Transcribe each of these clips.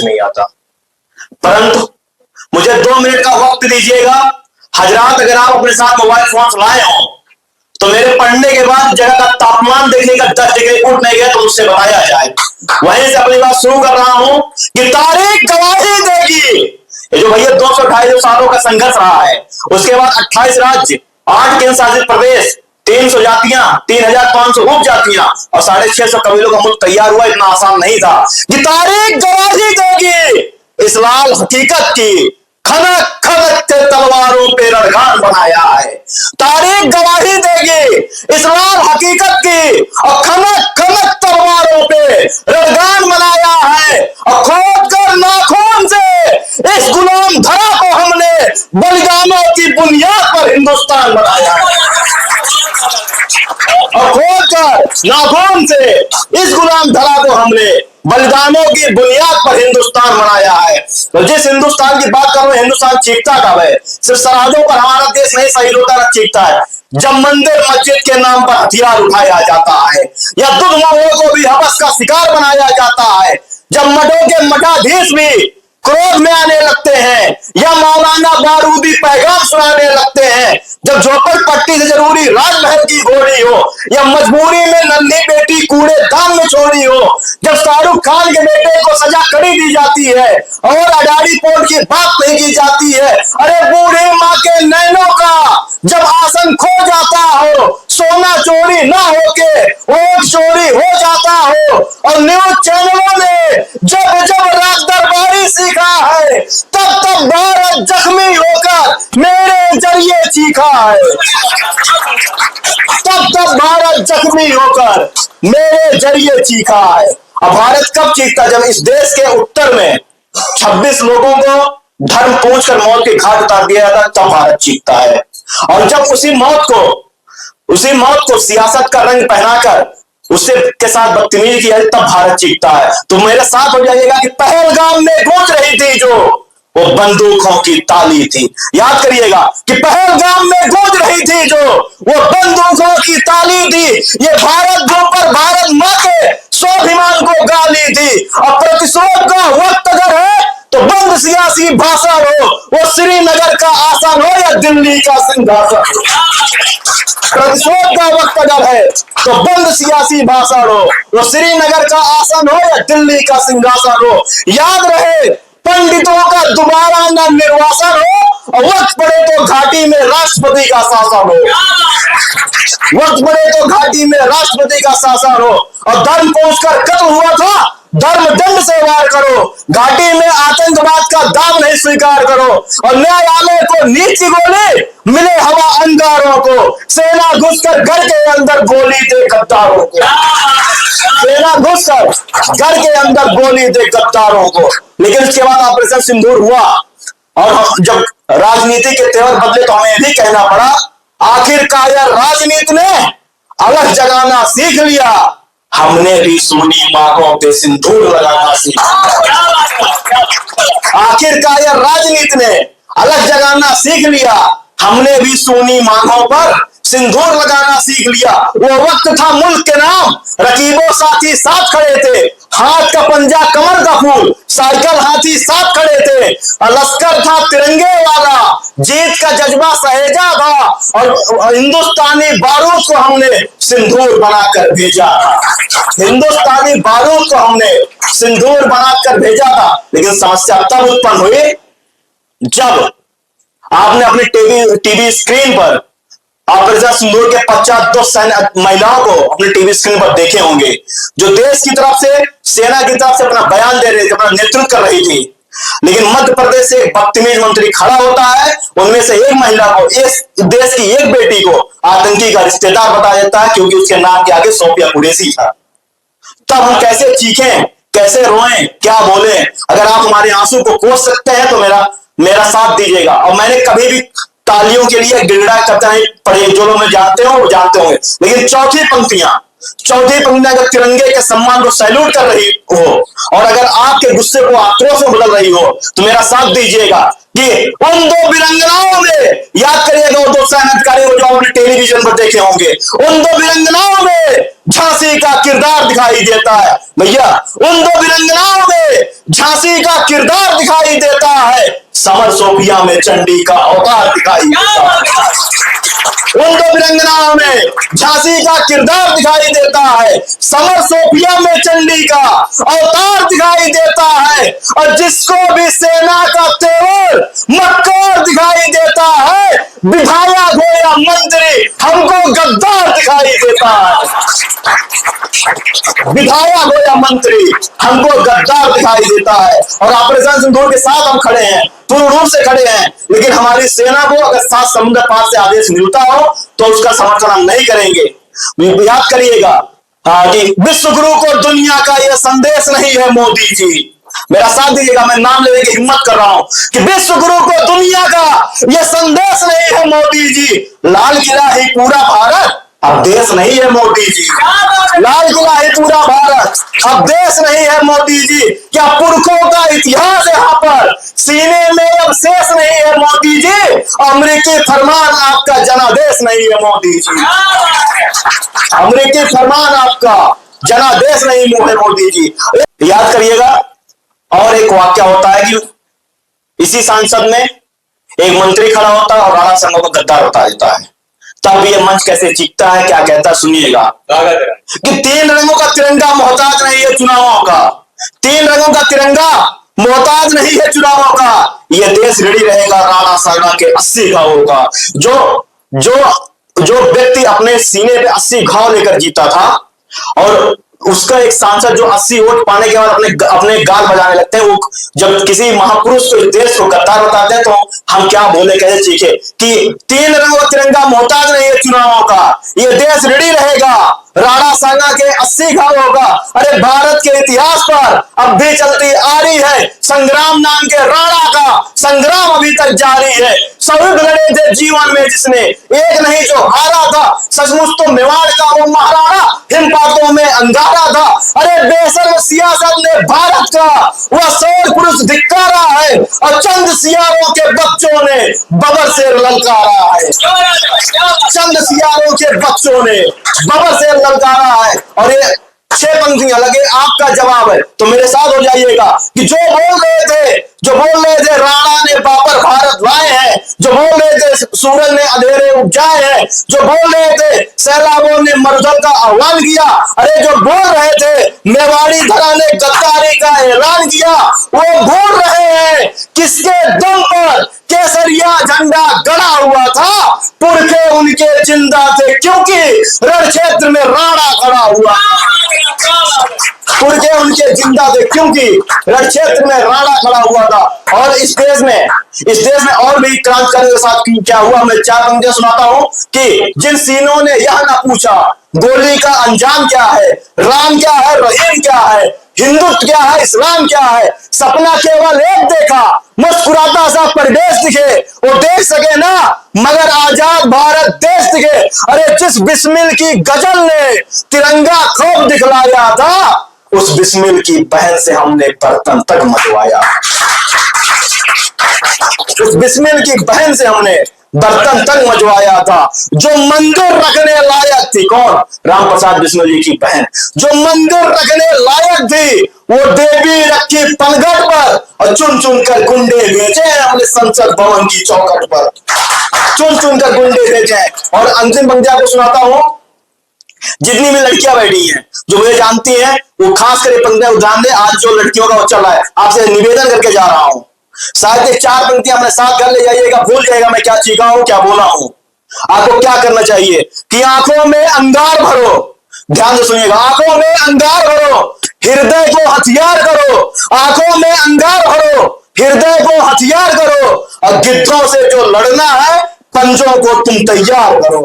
कुछ नहीं आता। परंतु मुझे 2 मिनट का वक्त दीजिएगा हजरात, अगर आप अपने साथ मोबाइल फोन लाए हो तो मेरे पढ़ने के बाद जगह का तापमान देखने का 10 जगह उठ नहीं गया तो उससे बताया जाए। वहीं से अपनी बात शुरू कर रहा हूं कि तारीख गवाही देगी। ये जो भैया 200-250 सालों का संघर्ष रहा है, उसके बाद 28 राज्य, 8 केंद्र शासित प्रदेश, 300 जातियां, 3500 उपजातियां और 650 कबीलों का मुल्क तैयार हुआ। इतना आसान नहीं था। कि तारीख गवाही देगी इस लाल हकीकत की, खनक खनक के तलवारों पे रणगान बनाया है। तारीख गवाही देगी इस लाल हकीकत की और खनक खनक तलवारों पे रणगान बनाया है। और खोद कर नाखून से इस गुलाम धरा को हमने बलिदानों की बुनियाद पर हिंदुस्तान बनाया है। और खोद कर नाखून से इस गुलाम धरा को हमने बलिदानों की बुनियाद पर हिंदुस्तान बनाया है। तो जिस हिंदुस्तान की बात कर रहे हैं, हिंदुस्तान चीखता कब है? सिर्फ सरहदों पर हमारा देश नहीं शहीद होता है, चीखता है जब मंदिर मस्जिद के नाम पर हथियार उठाया जाता है, या दुध मौलों को भी हवस का शिकार बनाया जाता है, जब मठों के मठाधीश भी क्रोध में आने लगते हैं, या मौलाना बारूदी पैगाम सुनाने लगते हैं, जब झोपड़पट्टी से जरूरी राजमहल की घोड़ी हो, या मजबूरी में नन्ही बेटी कूड़ेदान में छोड़ी हो, जब शाहरुख खान के बेटे को सजा कड़ी दी जाती है और अडारी पोर्ट की बात नहीं की जाती है। अरे बूढ़ी माँ के नैनों का जब आसन खो जाता हो, सोना चोरी ना होके वोट चोरी हो जाता हो, और न्यूज चैनलों ने जब जब राज दरबारी सीखा है, तब तब भारत जख्मी होकर मेरे जरिए चीखा है। तब तब भारत जख्मी होकर मेरे जरिए चीखा है। अब भारत कब चीखता? जब इस देश के उत्तर में 26 लोगों को धर्म पूछकर मौत के घाट उतार दिया जाता, तब भारत चीखता है। और जब उसी मौत को सियासत का रंग पहनाकर उससे के साथ बदतमीजी किया तब भारत चीखता है। तो मेरे साथ हो जाइएगा कि पहलगाम में गूंज रही थी जो वो बंदूकों की ताली थी। याद करिएगा कि पहलगाम में गूंज रही थी जो वो बंदूकों की ताली थी। ये भारत जो पर भारत मां के स्वाभिमान को गाली थी। और प्रतिशोध का वक्त अगर है तो बंद सियासी भाषण हो, वो श्रीनगर का आसन हो या दिल्ली का सिंहासन। प्रतिशोध का वक्त अगर है तो बंद सियासी भाषण हो, वो श्रीनगर का आसन हो या दिल्ली का सिंहासन हो। याद रहे पंडितों का दोबारा न निर्वासन हो, और वक्त पड़े तो घाटी में राष्ट्रपति का शासन हो। वक्त पड़े तो घाटी में राष्ट्रपति का शासन हो। और धर्म पहुंचकर कत्ल हुआ था, धर्म दंड से वार करो। घाटी में आतंकवाद का दाम नहीं स्वीकार करो। और न्यायालय को नीति गोली मिले हवा अंगारों को। सेना घुसकर घर के अंदर गोली दे गद्दारों को। सेना घुसकर घर के अंदर गोली दे गद्दारों को। लेकिन इसके बाद ऑपरेशन सिंदूर हुआ और जब राजनीति के तेवर बदले तो हमें भी कहना पड़ा, आखिरकार राजनीति ने अलग जगाना सीख लिया। हमने भी सोनी मांगों पे सिंदूर लगाना सीखा। आखिरकार राजनीति ने अलग जगाना सीख लिया। हमने भी सोनी मांगों पर सिंदूर लगाना सीख लिया। वो वक्त था मुल्क के नाम, रकीबों साथी साथ खड़े थे। हाथ का पंजा कमर का फूल, साइकिल हाथी साथ खड़े थे। लश्कर था तिरंगे वाला, जीत का जज्बा सहेजा था। और हिंदुस्तानी बारूद को हमने सिंदूर बनाकर भेजा था। हिंदुस्तानी बारूद को हमने सिंदूर बनाकर भेजा था। लेकिन समस्या तब उत्पन्न हुई जब आपने अपनी टीवी स्क्रीन पर ऑपरेशन सिंदूर के पश्चात 2 सैन्य महिलाओं को अपने टीवी स्क्रीन पर देखे होंगे, जो देश की तरफ से, सेना की तरफ से अपना बयान दे रहे थे, अपना नेतृत्व कर रही थी। लेकिन मध्य प्रदेश से एक बदतमीज मंत्री खड़ा होता है, उनमें से एक महिला को, इस देश की एक बेटी को आतंकी का रिश्तेदार बताया जाता है, क्योंकि उसके नाम के आगे सोफिया कुरैशी था। तब हम कैसे चीखें, कैसे रोएं, क्या बोले? अगर आप हमारे आंसू को कोस सकते हैं तो मेरा साथ दीजिएगा। और मैंने कभी भी तालियों के लिए गिड़गिड़ा करता नहीं पड़े, जो लोग मैं जानते हो वो जानते होंगे। लेकिन चौथी पंक्तियां चौथी पंक्ति अगर तिरंगे के सम्मान को सैल्यूट कर रही हो और अगर आपके गुस्से को आक्रोश में बदल रही हो तो मेरा साथ दीजिएगा कि उन दो वीरांगनाओं में, याद करिएगा वो दो सैनिक को जो आपने टेलीविजन पर देखे होंगे, उन दो वीरांगनाओं में झांसी का किरदार दिखाई देता है। भैया उन दो वीरांगनाओं में झांसी का किरदार दिखाई देता है, समर सोफिया में चंडी का अवतार दिखाई देता है। उन दो वीरांगनाओं में झांसी का किरदार दिखाई देता है, समर सोफिया में चंडी का अवतार दिखाई देता है। और जिसको भी सेना का तेवर मक्कार दिखाई देता है, विधायक हो या मंत्री हमको गद्दार दिखाई देता है। विधायक हो या मंत्री हमको गद्दार दिखाई देता है। और ऑपरेशन सिंदूर के साथ हम खड़े हैं, पूर्ण रूप से खड़े हैं, लेकिन हमारी सेना को अगर सात समुद्र पार से आदेश मिलता हो तो उसका समर्थन हम नहीं करेंगे। याद करिएगा कि विश्व गुरु को दुनिया का यह संदेश नहीं है मोदी जी, मेरा साथ दीजिएगा, मैं नाम लेने की हिम्मत कर रहा हूं कि विश्व गुरु को दुनिया का यह संदेश नहीं है मोदी जी। लाल किला ही पूरा भारत, अब देश नहीं है मोदी जी। लाल किला है पूरा भारत, अब देश नहीं है मोदी जी। क्या पुरखों का इतिहास यहाँ पर सीने में अब शेष नहीं है मोदी जी। अमेरिकी फरमान आपका जनादेश नहीं है मोदी जी। अमेरिकी फरमान आपका जनादेश नहीं है मोदी जी। याद करिएगा। और एक वाक्य होता है कि इसी संसद में एक मंत्री खड़ा होता है और राणा संघ को गद्दार बता देता है, तब ये मंच कैसे चीखता है, क्या कहता है सुनिएगा कि तीन रंगों का तिरंगा मोहताज नहीं है चुनावों का। तीन रंगों का तिरंगा मोहताज नहीं है चुनावों का। यह देश रेडी रहेगा राणा सागर के 80 घावों का। जो जो जो व्यक्ति अपने सीने पे 80 घाव लेकर जीता था और उसका एक सांसद जो 80 वोट पाने के बाद अपने गाल बजाने लगते हैं, वो जब किसी महापुरुष को देश को गद्दार बताते हैं तो हम क्या बोले, कैसे चीखे कि तीन रंगों का तिरंगा मोहताज नहीं है चुनावों का। ये देश रेडी रहेगा राणा सागा के 80 घाव होगा। अरे भारत के इतिहास पर अब भी चलती आ रही है संग्राम नाम के राणा का संग्राम अभी तक जारी है। सभी लड़े थे जीवन में जिसने एक नहीं जो हारा था, सचमुच तो मेवाड़ का वो महाराणा हिमपातों में अंगारा था। अरे बेशर्म सियासत ने भारत का वह सौर पुरुष धिक्कारा है और चंद सियारों के बच्चों ने बबर से ललकारा है। चंद सियारों के बच्चों ने बबर से ललकारा है। और ये 6 पंक्तियां लगे आपका जवाब है, तो मेरे साथ हो जाइएगा कि जो बोल रहे थे राणा ने बाबर भारत लाए हैं, जो बोल रहे थे सूरज ने अंधेरे उपजाए हैं, जो बोल रहे थे सैलाबों ने मरुधल का आह्वान किया, अरे जो बोल रहे थे मेवाड़ी धरा ने गद्दारी का ऐलान किया, वो भूल रहे हैं किसके दम पर केसरिया झंडा गड़ा हुआ था। पुरखे उनके जिंदा थे क्योंकि रण क्षेत्र में राणा खड़ा हुआ। पुरखे उनके जिंदा थे क्योंकि रण क्षेत्र में राणा खड़ा हुआ था। और इस देश में और भी क्रांतिकारियों के साथ क्या हुआ, मैं 4 पंक्तियां सुनाता हूं कि जिन सीनों ने यह ना पूछा गोली का अंजाम क्या है, राम क्या है, रहीम क्या है, हिंदुत्व क्या है, इस्लाम क्या है, सपना केवल एक देखा, मुस्कुराता सा परिवेश दिखे, वो देख सके ना मगर आजाद भारत देश दिखे। अरे जिस बिस्मिल की गजल ने तिरंगा खूब दिखलाया था, उस बिस्मिल की बहन से हमने बर्तन तक मचवाया। उस बिस्मिल की बहन से हमने बर्तन तक मचवाया था। जो मंदिर रखने लायक थी, कौन? राम प्रसाद बिस्मिल जी की बहन। जो मंदिर रखने लायक थी वो देवी रखी पनघट पर और चुन चुन कर गुंडे बेचे हमने संसद भवन की चौखट पर। चुन चुन कर गुंडे बेचे। और अंतिम पंक्ति को सुनाता हूं, जितनी भी लड़कियां बैठी हैं जो मुझे जानती हैं वो खास कर पंक्तियां ध्यान दे। आज जो लड़कियों का चल रहा है आपसे निवेदन करके जा रहा हूं, शायद ये 4 पंक्तियां अपने साथ कर ले जाइएगा, भूल जाएगा मैं क्या चीखा हूं, क्या बोला हूं। आपको क्या करना चाहिए कि आंखों में अंगार भरो, ध्यान से सुनिएगा, आंखों में अंगार भरो, हृदय को हथियार करो। आंखों में अंगार भरो, हृदय को हथियार करो और गिद्धों से जो लड़ना है पंजों को तुम तैयार करो।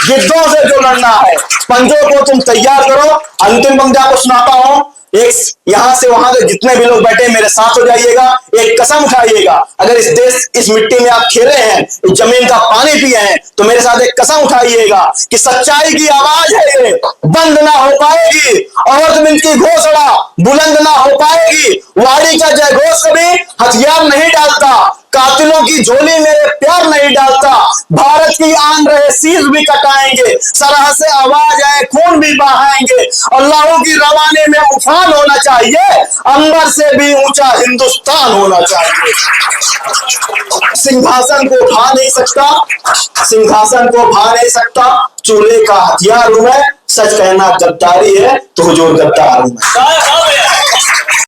गिद्धों से जो लड़ना है पंजों को तुम तैयार करो। अंतिम पंक्ति आपको सुनाता हूं एक यहां से वहां तक जितने भी लोग बैठे मेरे साथ हो जाइएगा, एक कसम उठाइएगा। अगर इस देश इस मिट्टी में आप खेले हैं, इस जमीन का पानी पिए हैं, तो मेरे साथ एक कसम उठाइएगा कि सच्चाई की आवाज है ये, बंद ना हो पाएगी। औरत की घोषणा बुलंद ना हो पाएगी। वाड़ी का जय घोष कभी हथियार नहीं डालता, कातिलों की झोली मेरे प्यार नहीं डालता। भारत की आन रहे शीश भी कटाएंगे, सरह से आवाज आए खून भी बहाएंगे। अल्लाह की रवाने में उफान होना चाहिए, अंबर से भी ऊंचा हिंदुस्तान होना चाहिए। सिंहासन को उठा नहीं सकता, सिंहासन को भा नहीं सकता, चूल्हे का हथियार हूं मैं। सच कहना गद्दारी है तो हुजूर गद्दार हूं मैं।